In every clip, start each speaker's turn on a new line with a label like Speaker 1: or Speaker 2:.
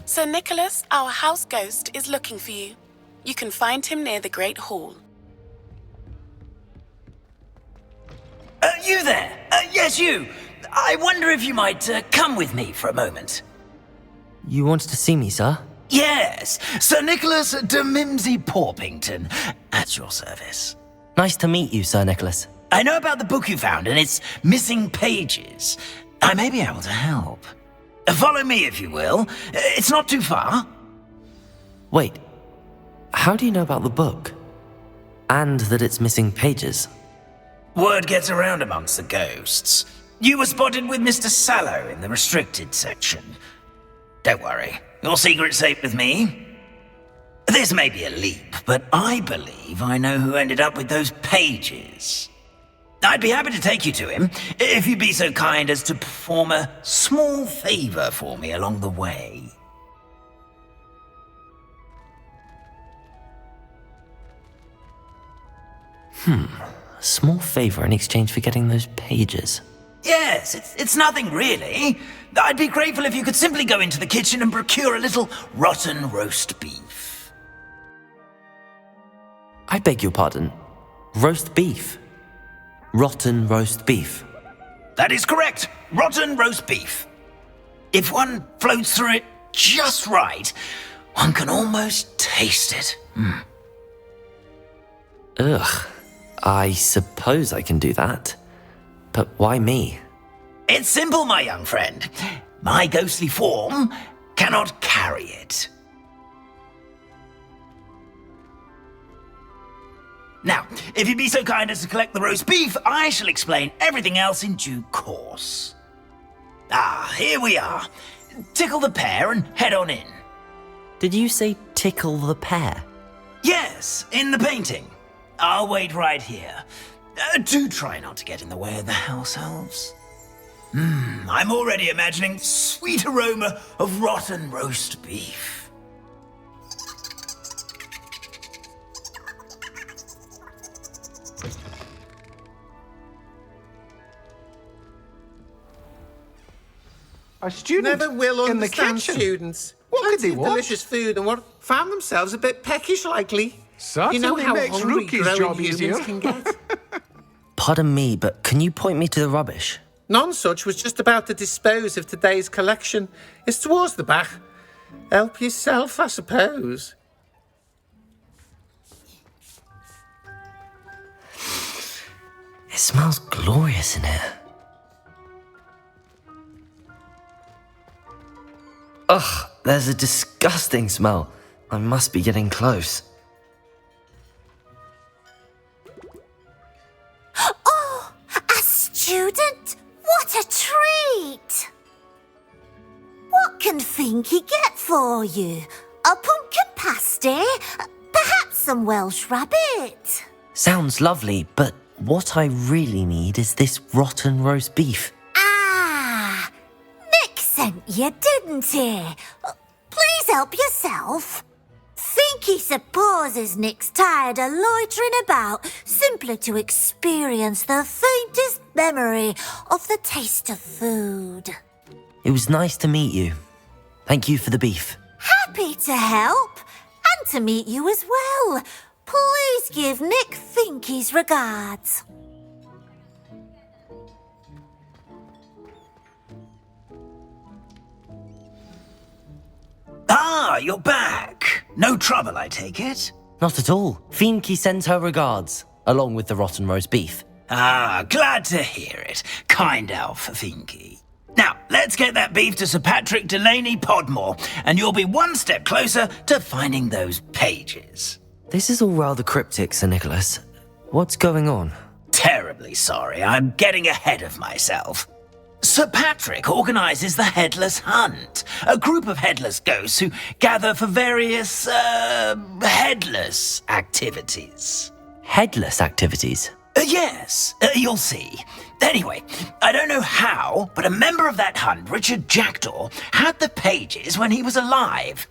Speaker 1: Sir Nicholas, our house ghost, is looking for you. You can find him near the Great Hall.
Speaker 2: You there? Yes, you. I wonder if you might come with me for a moment.
Speaker 3: You wanted to see me, sir?
Speaker 2: Yes, Sir Nicholas de Mimsy Porpington, at your service.
Speaker 3: Nice to meet you, Sir Nicholas.
Speaker 2: I know about the book you found and its missing pages. I may be able to help. Follow me, if you will. It's not too far.
Speaker 3: Wait, how do you know about the book? And that it's missing pages?
Speaker 2: Word gets around amongst the ghosts. You were spotted with Mr. Sallow in the restricted section. Don't worry, your secret's safe with me. This may be a leap, but I believe I know who ended up with those pages. I'd be happy to take you to him, if you'd be so kind as to perform a small favor for me along the way.
Speaker 3: A small favor in exchange for getting those pages.
Speaker 2: Yes, it's nothing really. I'd be grateful if you could simply go into the kitchen and procure a little rotten roast beef.
Speaker 3: I beg your pardon. Roast beef? Rotten roast beef?
Speaker 2: That is correct. Rotten roast beef. If one floats through it just right, one can almost taste it.
Speaker 3: Ugh. I suppose I can do that. But why me?
Speaker 2: It's simple, my young friend. My ghostly form cannot carry it. Now, if you'd be so kind as to collect the roast beef, I shall explain everything else in due course. Here we are. Tickle the pear and head on in.
Speaker 3: Did you say tickle the pear?
Speaker 2: Yes, in the painting. I'll wait right here. Do try not to get in the way of the house elves. I'm already imagining sweet aroma of rotten roast beef.
Speaker 4: A student
Speaker 5: Never will
Speaker 4: in the
Speaker 5: understand
Speaker 4: kitchen.
Speaker 5: students.
Speaker 4: What could
Speaker 5: Plenty
Speaker 4: they
Speaker 5: of
Speaker 4: want?
Speaker 5: delicious food and what found themselves a bit peckish likely.
Speaker 4: Certainly
Speaker 5: you know how
Speaker 4: makes
Speaker 5: hungry
Speaker 4: Rookie's
Speaker 5: growing
Speaker 4: job
Speaker 5: humans
Speaker 4: easier.
Speaker 5: can get.
Speaker 3: Pardon me, but can you point me to the rubbish?
Speaker 5: Nonsuch was just about to dispose of today's collection. It's towards the back. Help yourself, I suppose.
Speaker 3: It smells glorious in here. Ugh, there's a disgusting smell. I must be getting close.
Speaker 6: Oh, a student? What a treat! What can Finky get for you? A pumpkin pasty? Perhaps some Welsh rabbit?
Speaker 3: Sounds lovely, but what I really need is this rotten roast beef.
Speaker 6: Ah, Nick sent you, didn't he? Please help yourself. Finky supposes Nick's tired of loitering about simply to experience the faintest memory of the taste of food.
Speaker 3: It was nice to meet you. Thank you for the beef.
Speaker 6: Happy to help, and to meet you as well. Please give Nick Finky's regards.
Speaker 2: You're back. No trouble, I take it?
Speaker 3: Not at all. Finky sends her regards, along with the rotten roast beef.
Speaker 2: Glad to hear it. Kind elf, Finky. Now, let's get that beef to Sir Patrick Delaney Podmore, and you'll be one step closer to finding those pages.
Speaker 3: This is all rather cryptic, Sir Nicholas. What's going on?
Speaker 2: Terribly sorry, I'm getting ahead of myself. Sir Patrick organises the Headless Hunt, a group of headless ghosts who gather for various, headless activities.
Speaker 3: Headless activities?
Speaker 2: Yes, you'll see. Anyway, I don't know how, but a member of that hunt, Richard Jackdaw, had the pages when he was alive.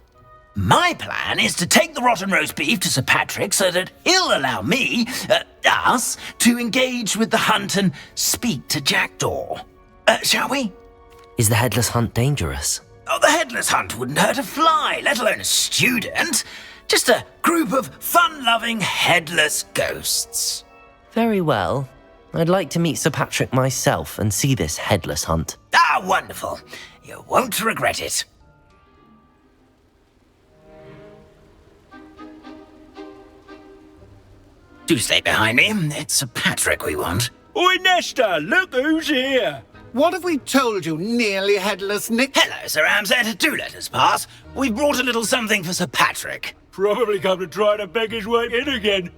Speaker 2: My plan is to take the rotten roast beef to Sir Patrick so that he'll allow me, us, to engage with the hunt and speak to Jackdaw. Shall we?
Speaker 3: Is the headless hunt dangerous?
Speaker 2: Oh, the headless hunt wouldn't hurt a fly, let alone a student. Just a group of fun-loving headless ghosts.
Speaker 3: Very well. I'd like to meet Sir Patrick myself and see this headless hunt.
Speaker 2: Ah, wonderful. You won't regret it. Do stay behind me. It's Sir Patrick we want.
Speaker 7: Oi, Nesta, look who's here.
Speaker 5: What have we told you, nearly headless Nick?
Speaker 2: Hello, Sir Ramsed. Do let us pass. We've brought a little something for Sir Patrick.
Speaker 7: Probably come to try to beg his way in again.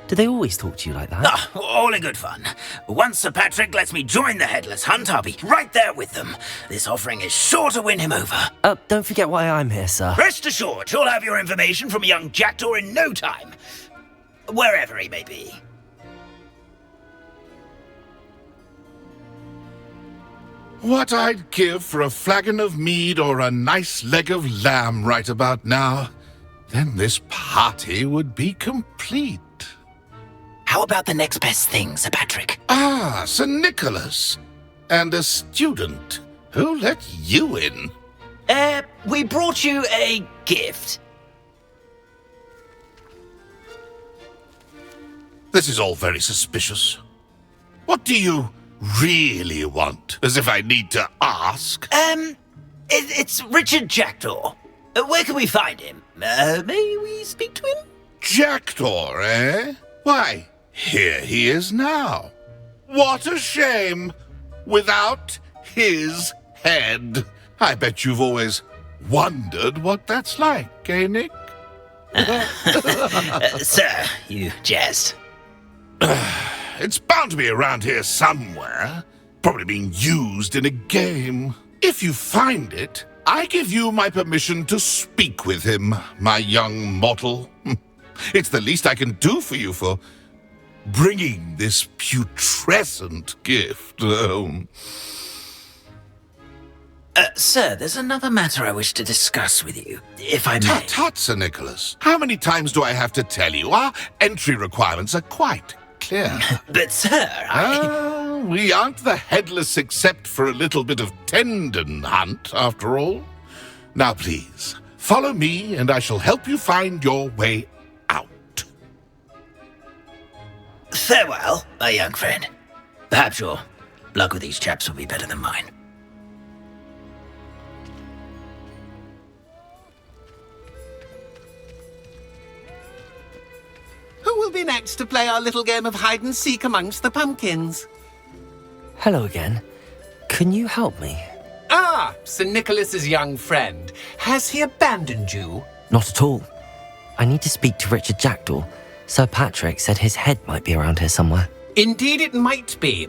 Speaker 3: Do they always talk to you like that?
Speaker 2: Ah, all in good fun. Once Sir Patrick lets me join the headless hunt, I'll be right there with them. This offering is sure to win him over.
Speaker 3: Don't forget why I'm here, sir.
Speaker 2: Rest assured, you'll have your information from a young jackdaw in no time. Wherever he may be.
Speaker 8: What I'd give for a flagon of mead or a nice leg of lamb right about now. Then this party would be complete.
Speaker 2: How about the next best thing, Sir Patrick?
Speaker 8: Ah, Sir Nicholas. And a student. Who let you in?
Speaker 2: We brought you a gift.
Speaker 8: This is all very suspicious. What do you really want? As if I need to ask.
Speaker 2: It's Richard Jackdaw. Where can we find him? May we speak to him?
Speaker 8: Jackdaw, eh? Why, here he is now. What a shame. Without his head. I bet you've always wondered what that's like, eh, Nick?
Speaker 2: Sir, you jest.
Speaker 8: It's bound to be around here somewhere. Probably being used in a game. If you find it, I give you my permission to speak with him, my young mortal. It's the least I can do for you for bringing this putrescent gift home.
Speaker 2: Sir, there's another matter I wish to discuss with you, if I may.
Speaker 8: Tut, Sir Nicholas. How many times do I have to tell you? Our entry requirements are quite clear.
Speaker 2: But, sir,
Speaker 8: we aren't the headless except for a little bit of tendon hunt, after all. Now, please, follow me and I shall help you find your way out.
Speaker 2: Farewell, my young friend. Perhaps your luck with these chaps will be better than mine.
Speaker 5: Who will be next to play our little game of hide-and-seek amongst the pumpkins?
Speaker 3: Hello again. Can you help me?
Speaker 4: Ah, Sir Nicholas's young friend. Has he abandoned you?
Speaker 3: Not at all. I need to speak to Richard Jackdaw. Sir Patrick said his head might be around here somewhere.
Speaker 4: Indeed it might be.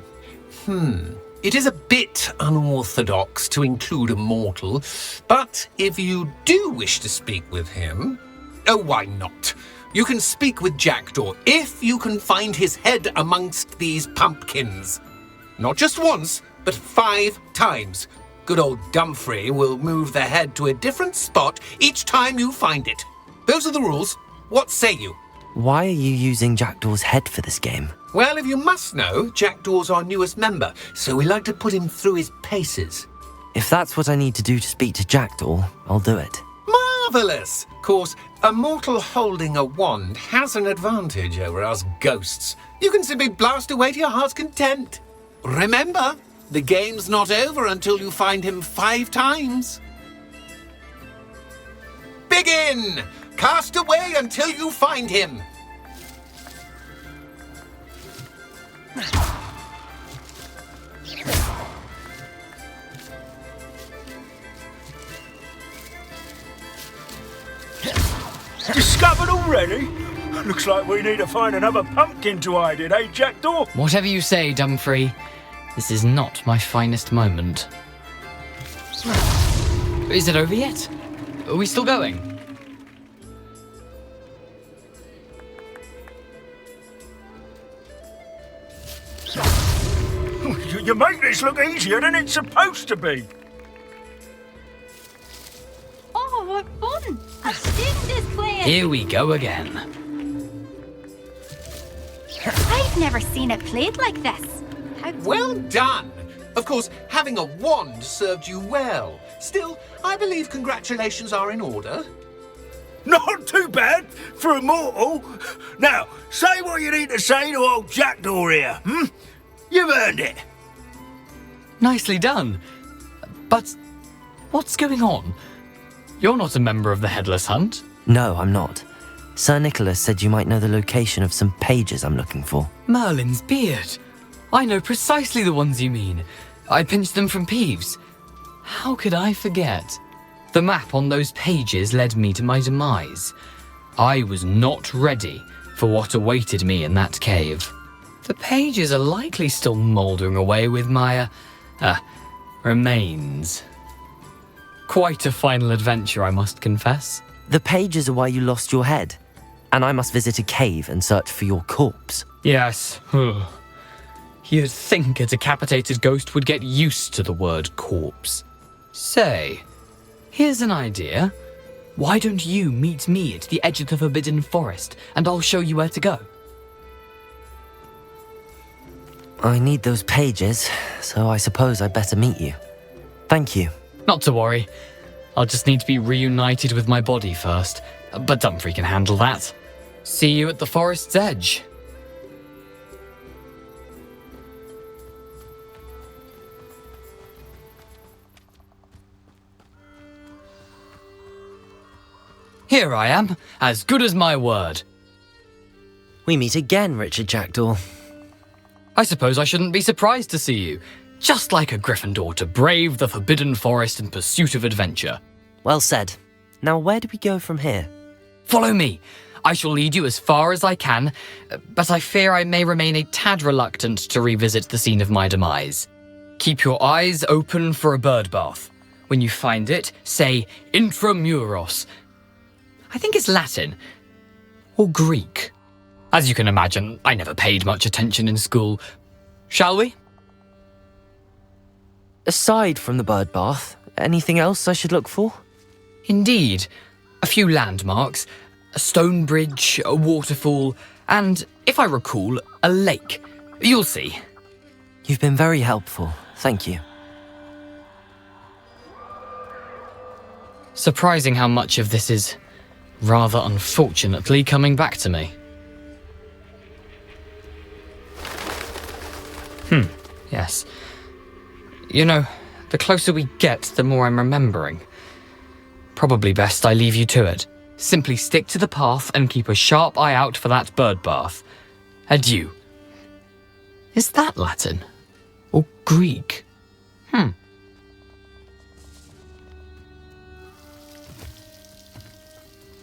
Speaker 4: It is a bit unorthodox to include a mortal, but if you do wish to speak with him... Oh, why not? You can speak with Jackdaw if you can find his head amongst these pumpkins. Not just once, but 5 times. Good old Dumfrey will move the head to a different spot each time you find it. Those are the rules. What say you?
Speaker 3: Why are you using Jackdaw's head for this game?
Speaker 4: Well, if you must know, Jackdaw's our newest member, so we like to put him through his paces.
Speaker 3: If that's what I need to do to speak to Jackdaw, I'll do it.
Speaker 4: Marvellous! Of course, a mortal holding a wand has an advantage over us ghosts. You can simply blast away to your heart's content. Remember, the game's not over until you find him 5 times. Begin! Cast away until you find him.
Speaker 7: Discovered already? Looks like we need to find another pumpkin to hide in, eh, Jackdaw?
Speaker 9: Whatever you say, Dumfrey. This is not my finest moment. Is it over yet? Are we still going?
Speaker 7: You make this look easier than it's supposed to be.
Speaker 10: Oh, what fun! A student is playing!
Speaker 9: Here we go again.
Speaker 10: I've never seen it played like this.
Speaker 4: Well done! Of course, having a wand served you well. Still, I believe congratulations are in order.
Speaker 7: Not too bad for a mortal. Now, say what you need to say to old Jackdaw here, hmm? You've earned it.
Speaker 9: Nicely done. But what's going on? You're not a member of the Headless Hunt.
Speaker 3: No, I'm not. Sir Nicholas said you might know the location of some pages I'm looking for.
Speaker 9: Merlin's beard. I know precisely the ones you mean. I pinched them from Peeves. How could I forget? The map on those pages led me to my demise. I was not ready for what awaited me in that cave. The pages are likely still mouldering away with my, remains. Quite a final adventure, I must confess.
Speaker 3: The pages are why you lost your head, and I must visit a cave and search for your corpse.
Speaker 9: Yes. You'd think a decapitated ghost would get used to the word corpse. Say, here's an idea. Why don't you meet me at the edge of the Forbidden Forest, and I'll show you where to go?
Speaker 3: I need those pages, so I suppose I'd better meet you. Thank you.
Speaker 9: Not to worry. I'll just need to be reunited with my body first, but Dumfries can handle that. See you at the forest's edge. Here I am, as good as my word.
Speaker 3: We meet again, Richard Jackdaw.
Speaker 9: I suppose I shouldn't be surprised to see you. Just like a Gryffindor to brave the Forbidden Forest in pursuit of adventure.
Speaker 3: Well said. Now where do we go from here?
Speaker 9: Follow me. I shall lead you as far as I can, but I fear I may remain a tad reluctant to revisit the scene of my demise. Keep your eyes open for a bird bath. When you find it, say intramuros. I think it's Latin. Or Greek. As you can imagine, I never paid much attention in school. Shall we?
Speaker 3: Aside from the bird bath, anything else I should look for?
Speaker 9: Indeed. A few landmarks, a stone bridge, a waterfall, and, if I recall, a lake. You'll see.
Speaker 3: You've been very helpful. Thank you.
Speaker 9: Surprising how much of this is, rather unfortunately, coming back to me. Yes. You know, the closer we get, the more I'm remembering. Probably best I leave you to it. Simply stick to the path and keep a sharp eye out for that bird bath. Adieu. Is that Latin? Or Greek?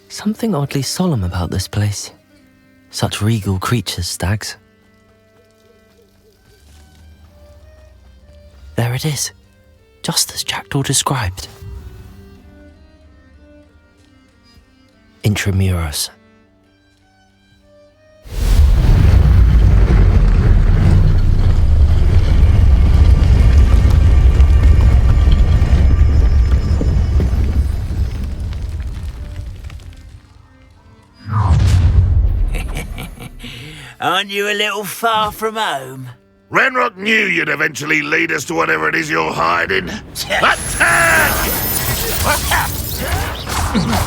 Speaker 3: Something oddly solemn about this place. Such regal creatures, stags. There it is, just as Jackdaw described. Intramuros.
Speaker 2: Aren't you a little far from home?
Speaker 8: Renrock knew you'd eventually lead us to whatever it is you're hiding. Attack!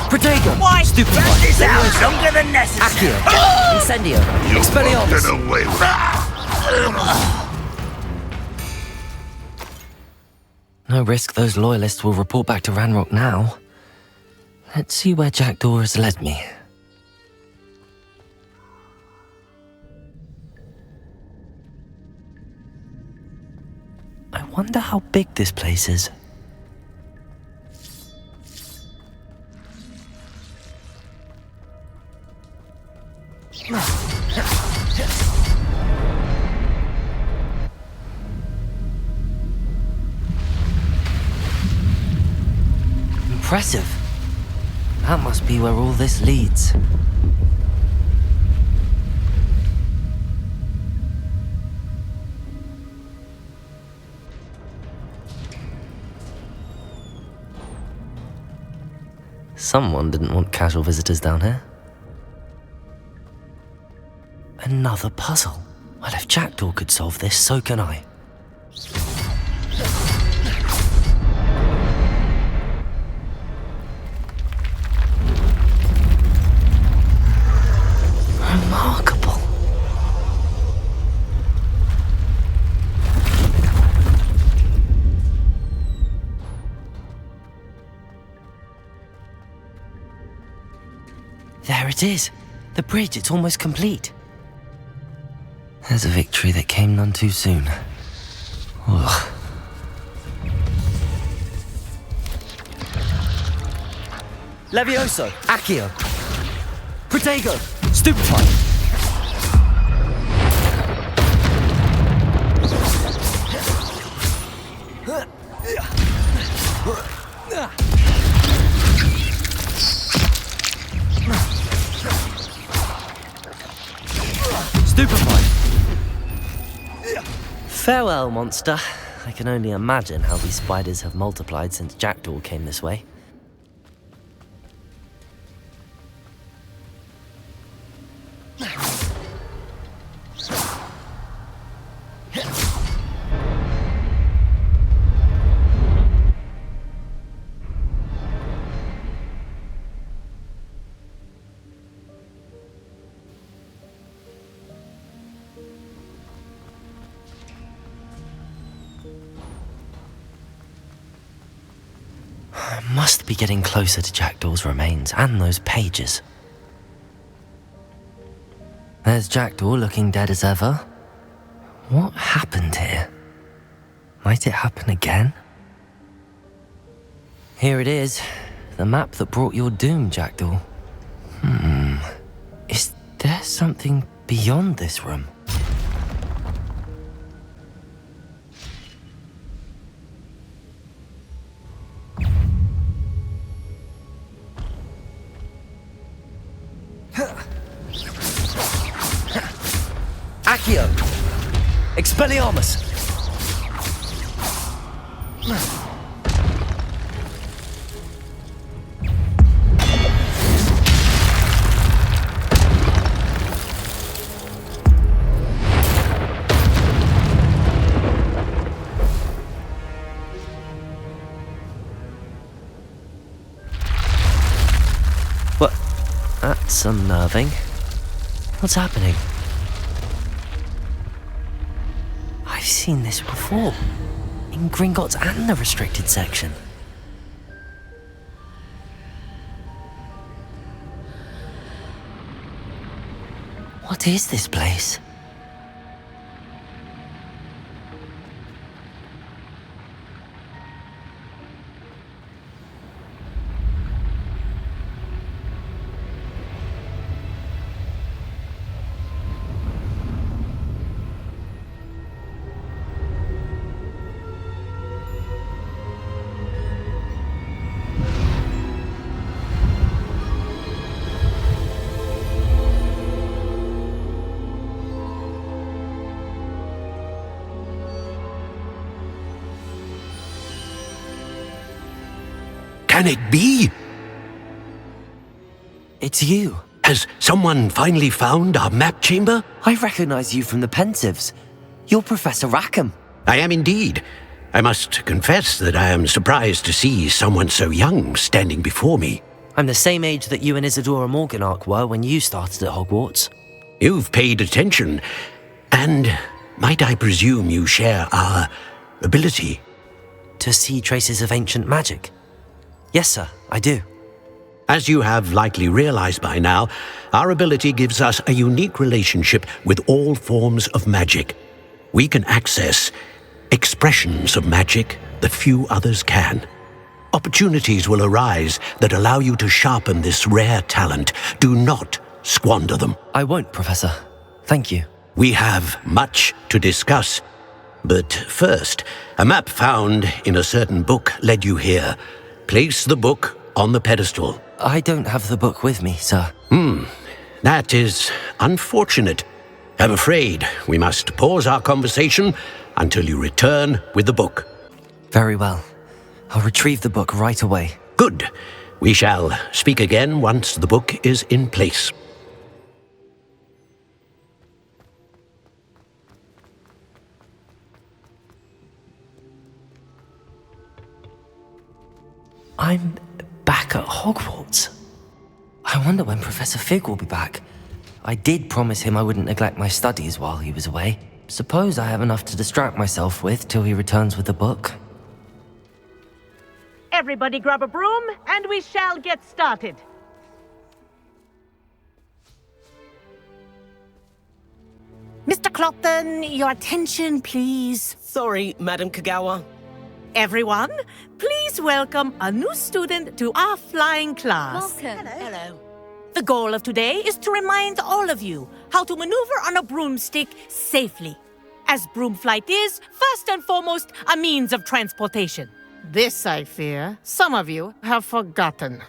Speaker 3: Protego!
Speaker 2: Why
Speaker 3: Stupid
Speaker 2: drag
Speaker 3: one!
Speaker 2: this out longer than necessary?
Speaker 3: Accio! Incendio!
Speaker 8: You
Speaker 3: Expelliarmus!
Speaker 8: won't get away with it.
Speaker 3: No risk those loyalists will report back to Ranrock now. Let's see where Jackdaw has led me. I wonder how big this place is. Impressive. That must be where all this leads. Someone didn't want casual visitors down here. Another puzzle. Well, if Jackdaw could solve this, so can I. Remarkable. There it is. The bridge, it's almost complete. There's a victory that came none too soon. Ugh. Levioso, Accio, Protego, Stupefy. Stupefy. Farewell, monster. I can only imagine how these spiders have multiplied since Jackdaw came this way. Must be getting closer to Jackdaw's remains and those pages. There's Jackdaw looking dead as ever. What happened here? Might it happen again? Here it is. The map that brought your doom, Jackdaw. Is there something beyond this room? Accio! Expelliarmus! What? That's unnerving. What's happening? I've seen this before, in Gringotts and the restricted section. What is this place?
Speaker 11: Can it be?
Speaker 3: It's you.
Speaker 11: Has someone finally found our map chamber?
Speaker 3: I recognize you from the Pensives. You're Professor Rackham.
Speaker 11: I am indeed. I must confess that I am surprised to see someone so young standing before me.
Speaker 3: I'm the same age that you and Isadora Morganach were when you started at Hogwarts.
Speaker 11: You've paid attention, and might I presume you share our ability?
Speaker 3: To see traces of ancient magic? Yes, sir, I do.
Speaker 11: As you have likely realized by now, our ability gives us a unique relationship with all forms of magic. We can access expressions of magic that few others can. Opportunities will arise that allow you to sharpen this rare talent. Do not squander them.
Speaker 3: I won't, Professor. Thank you.
Speaker 11: We have much to discuss. But first, a map found in a certain book led you here. Place the book on the pedestal.
Speaker 3: I don't have the book with me, sir.
Speaker 11: That is unfortunate. I'm afraid we must pause our conversation until you return with the book.
Speaker 3: Very well. I'll retrieve the book right away.
Speaker 11: Good. We shall speak again once the book is in place.
Speaker 3: I'm back at Hogwarts. I wonder when Professor Fig will be back. I did promise him I wouldn't neglect my studies while he was away. Suppose I have enough to distract myself with till he returns with the book.
Speaker 12: Everybody grab a broom, and we shall get started. Mr. Clopton, your attention, please.
Speaker 13: Sorry, Madam Kagawa.
Speaker 12: Everyone, please welcome a new student to our flying class.
Speaker 10: Welcome.
Speaker 13: Hello.
Speaker 12: The goal of today is to remind all of you how to maneuver on a broomstick safely, as broom flight is, first and foremost, a means of transportation.
Speaker 5: This, I fear, some of you have forgotten.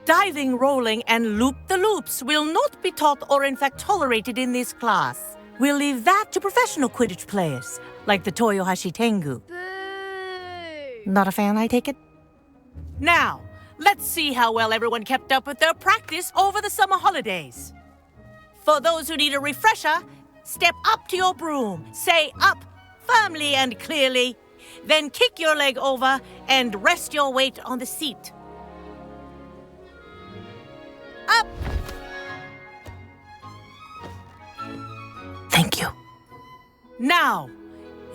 Speaker 12: Diving, rolling, and loop-the-loops will not be taught or in fact tolerated in this class. We'll leave that to professional Quidditch players, like the Toyohashi Tengu.
Speaker 10: Boo!
Speaker 12: Not a fan, I take it? Now, let's see how well everyone kept up with their practice over the summer holidays. For those who need a refresher, step up to your broom, say up firmly and clearly, then kick your leg over and rest your weight on the seat. Up! Thank you. Now,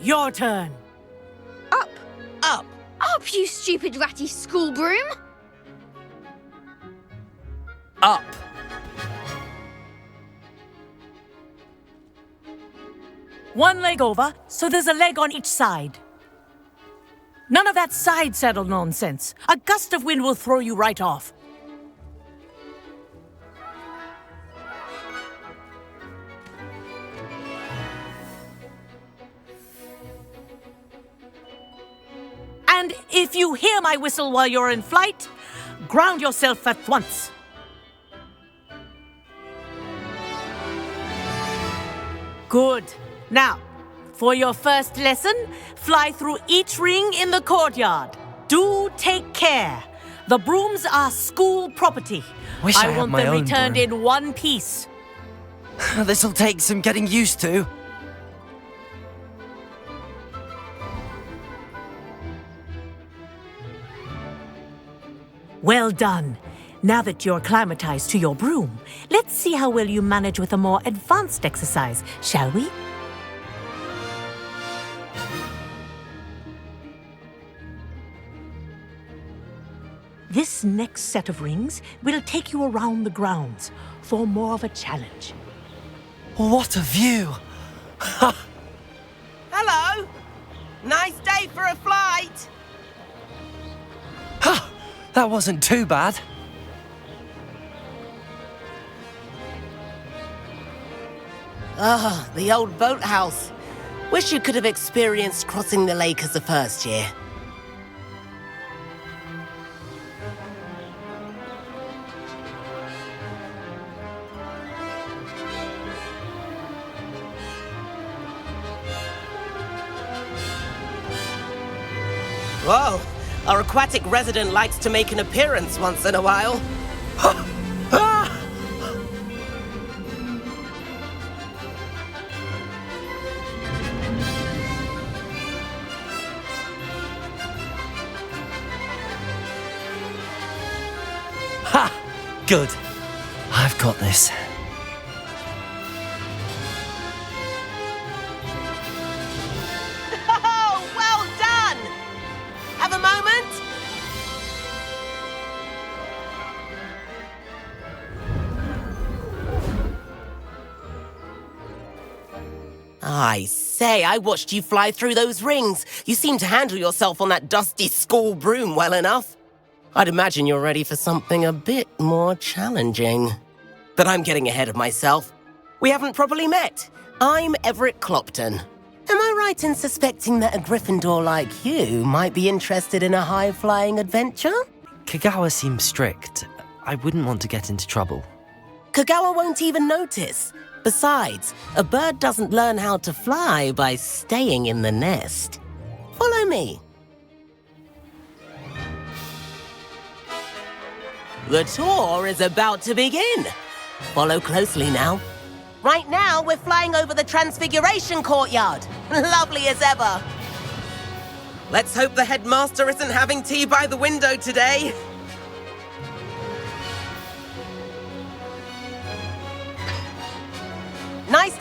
Speaker 12: your turn.
Speaker 10: Up!
Speaker 13: Up!
Speaker 10: Up, you stupid ratty school broom!
Speaker 3: Up!
Speaker 12: One leg over, so there's a leg on each side. None of that side saddle nonsense. A gust of wind will throw you right off. And if you hear my whistle while you're in flight, ground yourself at once. Good. Now, for your first lesson, fly through each ring in the courtyard. Do take care. The brooms are school property.
Speaker 3: Wish I had
Speaker 12: want
Speaker 3: my
Speaker 12: them
Speaker 3: own
Speaker 12: returned
Speaker 3: broom.
Speaker 12: in one piece.
Speaker 3: This'll take some getting used to.
Speaker 12: Well done. Now that you're acclimatized to your broom, let's see how well you manage with a more advanced exercise, shall we? This next set of rings will take you around the grounds for more of a challenge.
Speaker 3: What a view!
Speaker 13: Hello! Nice day for a flight!
Speaker 3: That wasn't too bad.
Speaker 13: Ah, the old boathouse. Wish you could have experienced crossing the lake as a first year. Whoa, our aquatic resident likes to make an appearance once in a while.
Speaker 3: Ha! Good. I've got this.
Speaker 13: Oh, well done! Have a moment? I say, I watched you fly through those rings. You seem to handle yourself on that dusty school broom well enough. I'd imagine you're ready for something a bit more challenging. But I'm getting ahead of myself. We haven't properly met. I'm Everett Clopton. Am I right in suspecting that a Gryffindor like you might be interested in a high-flying adventure?
Speaker 3: Kagawa seems strict. I wouldn't want to get into trouble.
Speaker 13: Kagawa won't even notice. Besides, a bird doesn't learn how to fly by staying in the nest. Follow me. The tour is about to begin. Follow closely now. Right now, we're flying over the Transfiguration Courtyard. Lovely as ever. Let's hope the headmaster isn't having tea by the window today.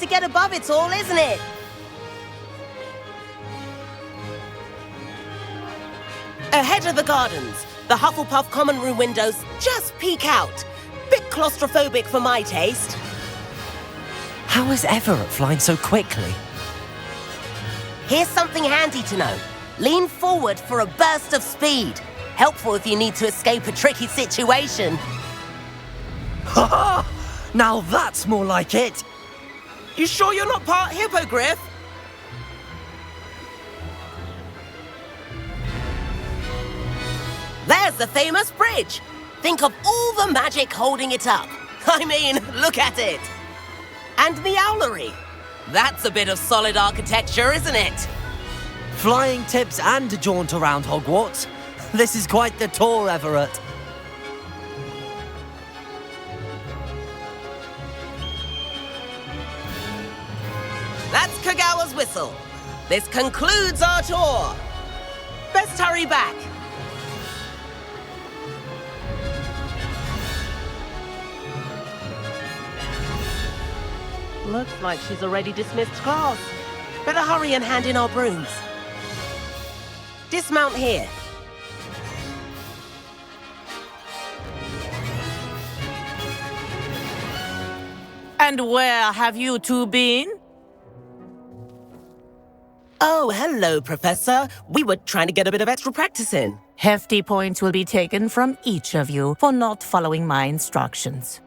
Speaker 13: to get above it all, isn't it? Ahead of the gardens, the Hufflepuff common room windows just peek out. Bit claustrophobic for my taste.
Speaker 3: How is Everett flying so quickly?
Speaker 13: Here's something handy to know. Lean forward for a burst of speed. Helpful if you need to escape a tricky situation.
Speaker 3: Ha ha! Now that's more like it!
Speaker 13: You sure you're not part hippogriff? There's the famous bridge. Think of all the magic holding it up. I mean, look at it. And the owlery. That's a bit of solid architecture, isn't it?
Speaker 3: Flying tips and a jaunt around Hogwarts. This is quite the tour, Everett.
Speaker 13: That's Kagawa's whistle. This concludes our tour. Best hurry back. Looks like she's already dismissed class. Better hurry and hand in our brooms. Dismount here.
Speaker 12: And where have you two been?
Speaker 13: Oh, hello, Professor. We were trying to get a bit of extra practice in.
Speaker 12: Hefty points will be taken from each of you for not following my instructions.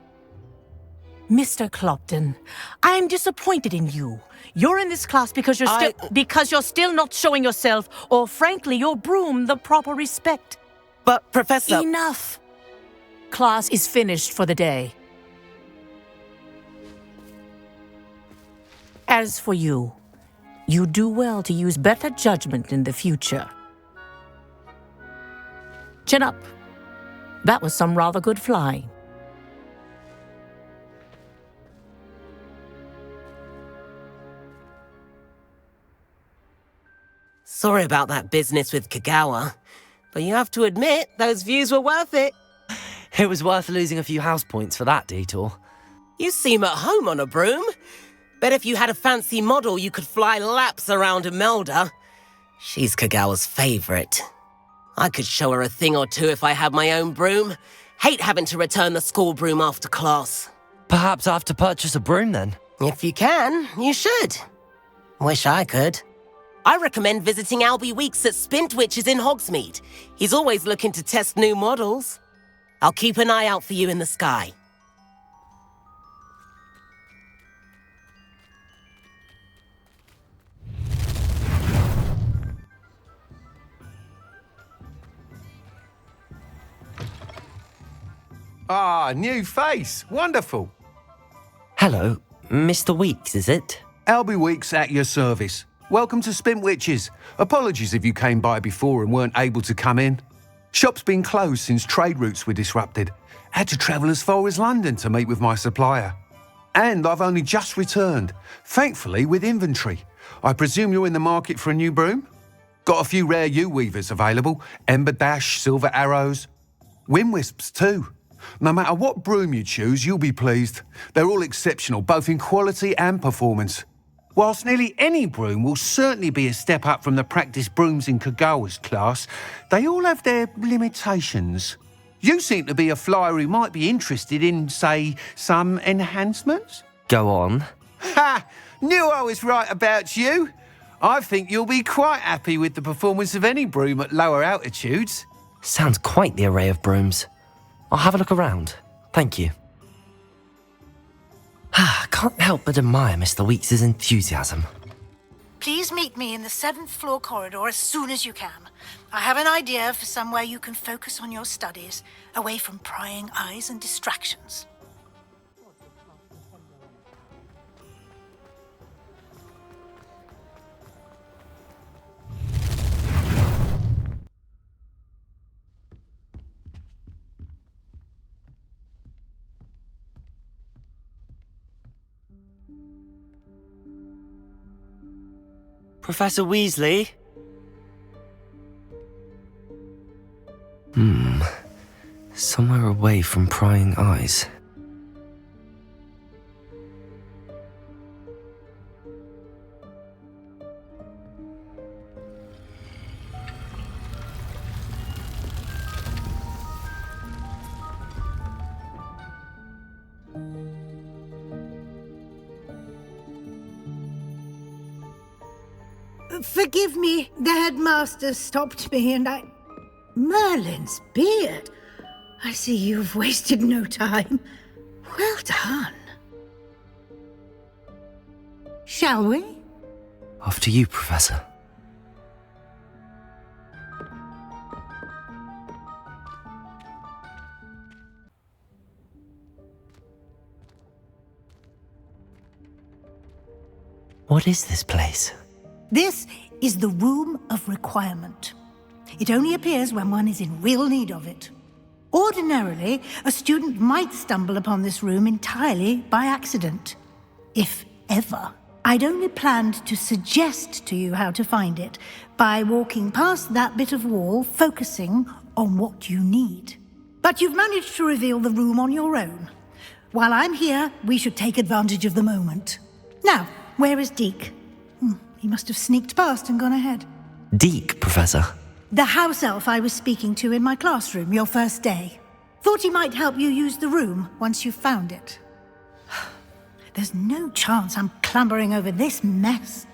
Speaker 12: Mr. Clopton, I'm disappointed in you. You're in this class because you're still not showing yourself, or frankly, your broom, the proper respect.
Speaker 13: But, Professor...
Speaker 12: Enough! Class is finished for the day. As for you, you do well to use better judgment in the future. Chin up. That was some rather good flying.
Speaker 13: Sorry about that business with Kagawa, but you have to admit, those views were worth it.
Speaker 3: It was worth losing a few house points for that detour.
Speaker 13: You seem at home on a broom. Bet if you had a fancy model, you could fly laps around Imelda. She's Kagawa's favorite. I could show her a thing or two if I had my own broom. Hate having to return the school broom after class.
Speaker 3: Perhaps I have to purchase a broom then?
Speaker 13: If you can, you should. Wish I could. I recommend visiting Albie Weeks at Spintwitches in Hogsmeade. He's always looking to test new models. I'll keep an eye out for you in the sky.
Speaker 14: Ah, new face. Wonderful.
Speaker 3: Hello, Mr. Weeks, is it?
Speaker 14: Albie Weeks at your service. Welcome to Spintwitches. Apologies if you came by before and weren't able to come in. Shop's been closed since trade routes were disrupted. Had to travel as far as London to meet with my supplier. And I've only just returned, thankfully with inventory. I presume you're in the market for a new broom? Got a few rare U-weavers available. Ember Dash, Silver Arrows. Wind Wisps too. No matter what broom you choose, you'll be pleased. They're all exceptional, both in quality and performance. Whilst nearly any broom will certainly be a step up from the practice brooms in Kagawa's class, they all have their limitations. You seem to be a flyer who might be interested in, say, some enhancements?
Speaker 3: Go on.
Speaker 14: Ha! Knew I was right about you. I think you'll be quite happy with the performance of any broom at lower altitudes.
Speaker 3: Sounds quite the array of brooms. I'll have a look around. Thank you. Can't help but admire Mr. Weeks' enthusiasm.
Speaker 15: Please meet me in the 7th floor corridor as soon as you can. I have an idea for somewhere you can focus on your studies, away from prying eyes and distractions.
Speaker 3: Professor Weasley? Somewhere away from prying eyes.
Speaker 15: Forgive me, the headmaster stopped me and I... Merlin's beard. I see you've wasted no time. Well done. Shall we?
Speaker 3: After you, Professor. What is this place?
Speaker 15: This is the Room of Requirement. It only appears when one is in real need of it. Ordinarily, a student might stumble upon this room entirely by accident. If ever. I'd only planned to suggest to you how to find it by walking past that bit of wall, focusing on what you need. But you've managed to reveal the room on your own. While I'm here, we should take advantage of the moment. Now, where is Deke? He must have sneaked past and gone ahead.
Speaker 3: Deke, Professor.
Speaker 15: The house elf I was speaking to in my classroom your first day. Thought he might help you use the room once you've found it. There's no chance I'm clambering over this mess.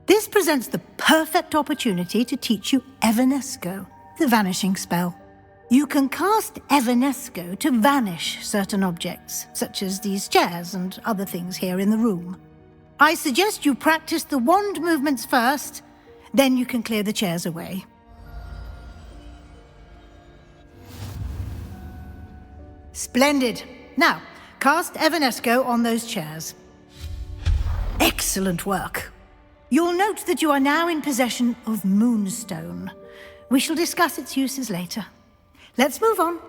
Speaker 15: This presents the perfect opportunity to teach you Evanesco, the vanishing spell. You can cast Evanesco to vanish certain objects, such as these chairs and other things here in the room. I suggest you practice the wand movements first, then you can clear the chairs away. Splendid. Now, cast Evanesco on those chairs. Excellent work. You'll note that you are now in possession of Moonstone. We shall discuss its uses later. Let's move on.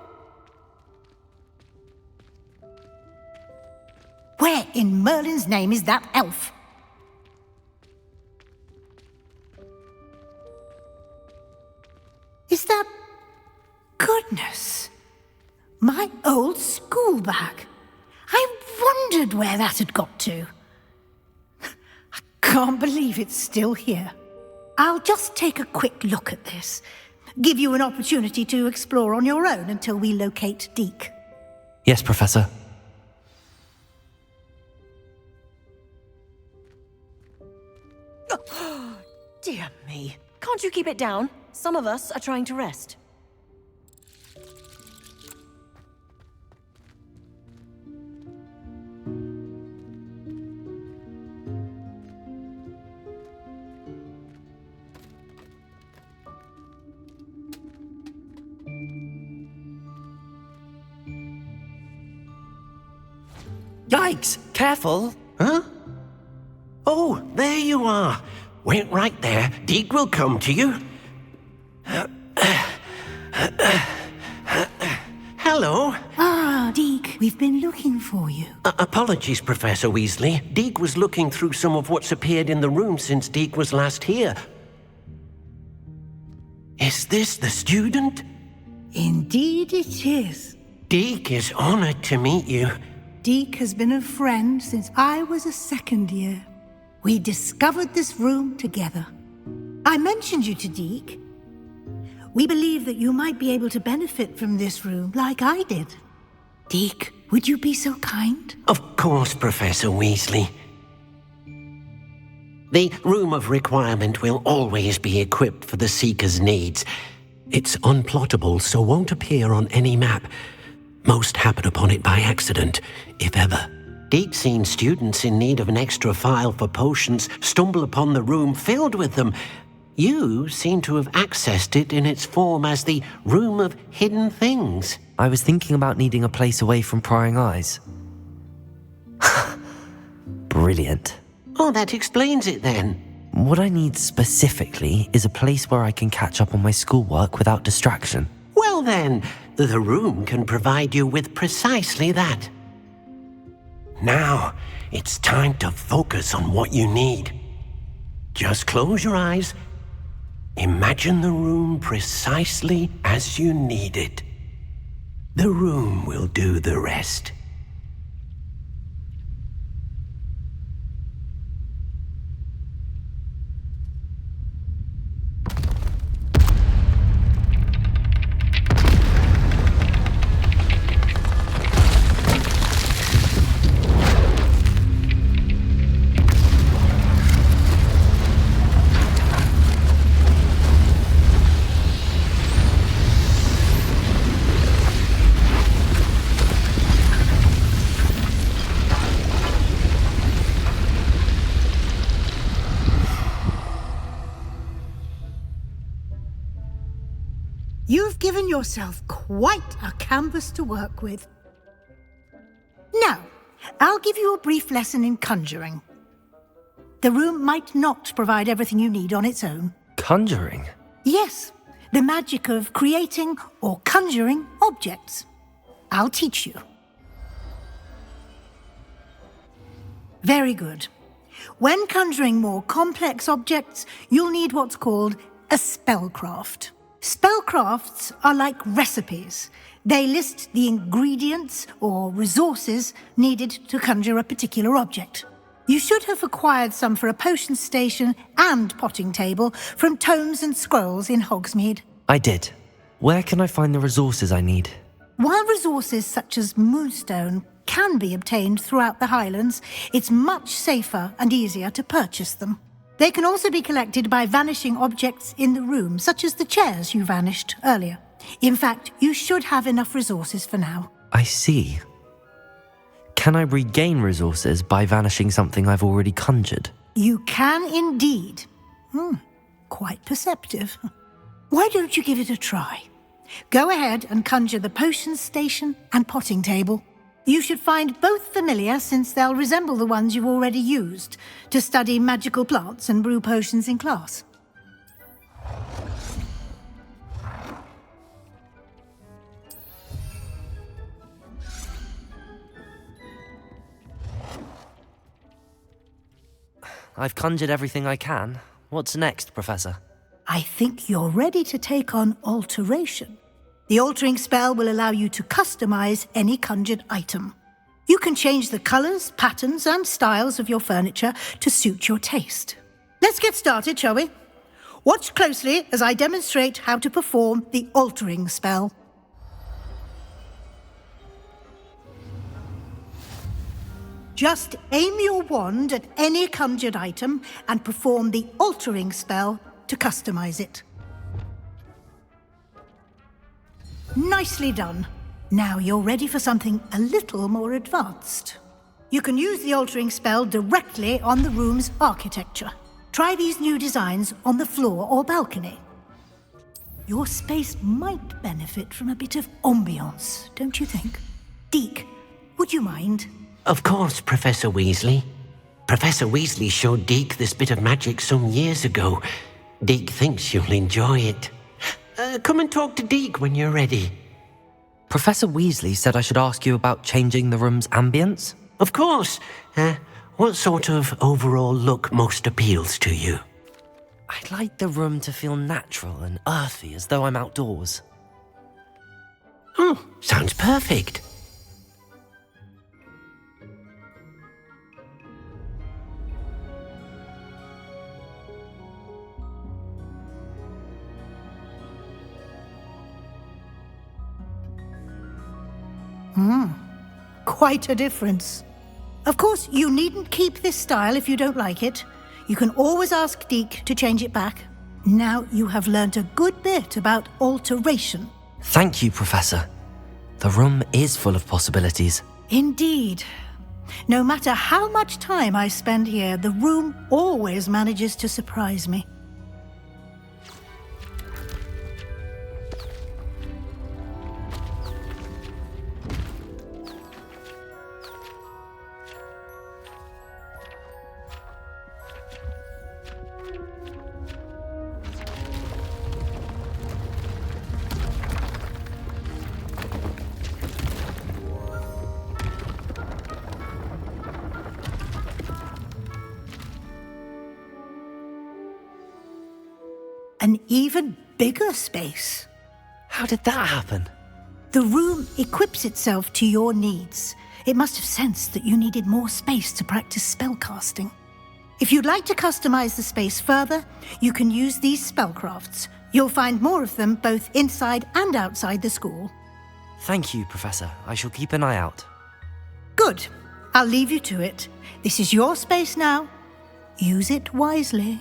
Speaker 15: Where in Merlin's name is that elf? Is that... Goodness. My old school bag. I wondered where that had got to. I can't believe it's still here. I'll just take a quick look at this. Give you an opportunity to explore on your own until we locate Deke.
Speaker 3: Yes, Professor.
Speaker 16: Dear me. Can't you keep it down? Some of us are trying to rest.
Speaker 11: Yikes! Careful! Huh? Oh, there you are. Wait right there. Deke will come to you. Hello.
Speaker 15: Ah, Deke, we've been looking for you.
Speaker 11: Apologies, Professor Weasley. Deke was looking through some of what's appeared in the room since Deke was last here. Is this the student?
Speaker 15: Indeed it is.
Speaker 11: Deke is honored to meet you.
Speaker 15: Deke has been a friend since I was a second year. We discovered this room together. I mentioned you to Deke. We believe that you might be able to benefit from this room like I did. Deke, would you be so kind?
Speaker 11: Of course, Professor Weasley. The Room of Requirement will always be equipped for the Seeker's needs. It's unplottable, so won't appear on any map. Most happen upon it by accident, if ever. Deke's seen students in need of an extra file for potions stumble upon the room filled with them. You seem to have accessed it in its form as the Room of Hidden Things.
Speaker 3: I was thinking about needing a place away from prying eyes. Brilliant.
Speaker 11: Oh, that explains it then.
Speaker 3: What I need specifically is a place where I can catch up on my schoolwork without distraction.
Speaker 11: Well then, the room can provide you with precisely that. Now, it's time to focus on what you need. Just close your eyes. Imagine the room precisely as you need it. The room will do the rest.
Speaker 15: You've given yourself quite a canvas to work with. Now, I'll give you a brief lesson in conjuring. The room might not provide everything you need on its own.
Speaker 3: Conjuring?
Speaker 15: Yes, the magic of creating or conjuring objects. I'll teach you. Very good. When conjuring more complex objects, you'll need what's called a spellcraft. Spellcrafts are like recipes. They list the ingredients or resources needed to conjure a particular object. You should have acquired some for a potion station and potting table from tomes and scrolls in Hogsmeade.
Speaker 3: I did. Where can I find the resources I need?
Speaker 15: While resources such as moonstone can be obtained throughout the Highlands, it's much safer and easier to purchase them. They can also be collected by vanishing objects in the room, such as the chairs you vanished earlier. In fact, you should have enough resources for now.
Speaker 3: I see. Can I regain resources by vanishing something I've already conjured?
Speaker 15: You can indeed. Quite perceptive. Why don't you give it a try? Go ahead and conjure the potion station and potting table. You should find both familiar, since they'll resemble the ones you've already used to study magical plants and brew potions in class.
Speaker 3: I've conjured everything I can. What's next, Professor?
Speaker 15: I think you're ready to take on alteration. The altering spell will allow you to customize any conjured item. You can change the colors, patterns, and styles of your furniture to suit your taste. Let's get started, shall we? Watch closely as I demonstrate how to perform the altering spell. Just aim your wand at any conjured item and perform the altering spell to customize it. Nicely done. Now you're ready for something a little more advanced. You can use the altering spell directly on the room's architecture. Try these new designs on the floor or balcony. Your space might benefit from a bit of ambiance, don't you think? Deke, would you mind?
Speaker 11: Of course, Professor Weasley. Professor Weasley showed Deke this bit of magic some years ago. Deke thinks you'll enjoy it. Come and talk to Deke when you're ready.
Speaker 3: Professor Weasley said I should ask you about changing the room's ambience?
Speaker 11: Of course. What sort of overall look most appeals to you?
Speaker 3: I'd like the room to feel natural and earthy, as though I'm outdoors.
Speaker 11: Oh, sounds perfect.
Speaker 15: Quite a difference. Of course, you needn't keep this style if you don't like it. You can always ask Deke to change it back. Now you have learnt a good bit about alteration.
Speaker 3: Thank you, Professor. The room is full of possibilities.
Speaker 15: Indeed. No matter how much time I spend here, the room always manages to surprise me. An even bigger space.
Speaker 3: How did that happen?
Speaker 15: The room equips itself to your needs. It must have sensed that you needed more space to practice spellcasting. If you'd like to customize the space further, you can use these spellcrafts. You'll find more of them both inside and outside the school.
Speaker 3: Thank you, Professor. I shall keep an eye out.
Speaker 15: Good. I'll leave you to it. This is your space now. Use it wisely.